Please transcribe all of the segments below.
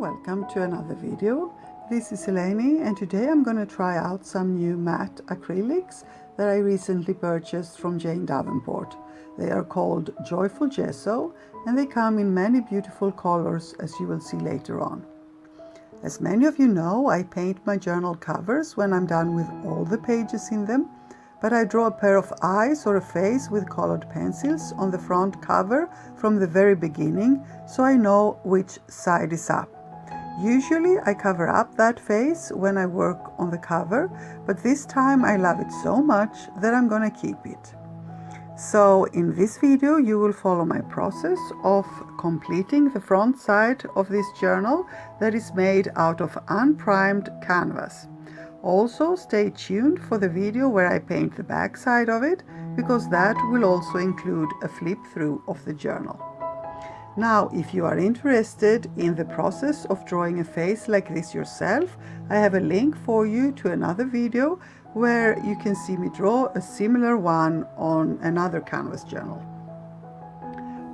welcome to another video. This is Eleni and today I'm going to try out some new matte acrylics that I recently purchased from Jane Davenport. They are called Joyful GessOh and they come in many beautiful colors, as you will see later on. As many of you know, I paint my journal covers when I'm done with all the pages in them, but I draw a pair of eyes or a face with colored pencils on the front cover from the very beginning, so I know which side is up. Usually I cover up that face when I work on the cover, but this time I love it so much that I'm gonna keep it. So in this video you will follow my process of completing the front side of this journal that is made out of unprimed canvas. Also stay tuned for the video where I paint the back side of it, because that will also include a flip through of the journal. Now, if you are interested in the process of drawing a face like this yourself, I have a link for you to another video where you can see me draw a similar one on another canvas journal.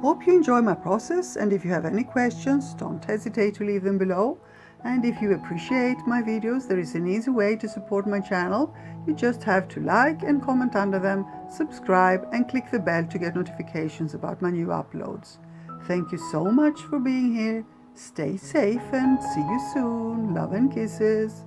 Hope you enjoy my process, and if you have any questions, don't hesitate to leave them below. And if you appreciate my videos, there is an easy way to support my channel. You just have to like and comment under them, subscribe and click the bell to get notifications about my new uploads. Thank you so much for being here. Stay safe and see you soon. Love and kisses.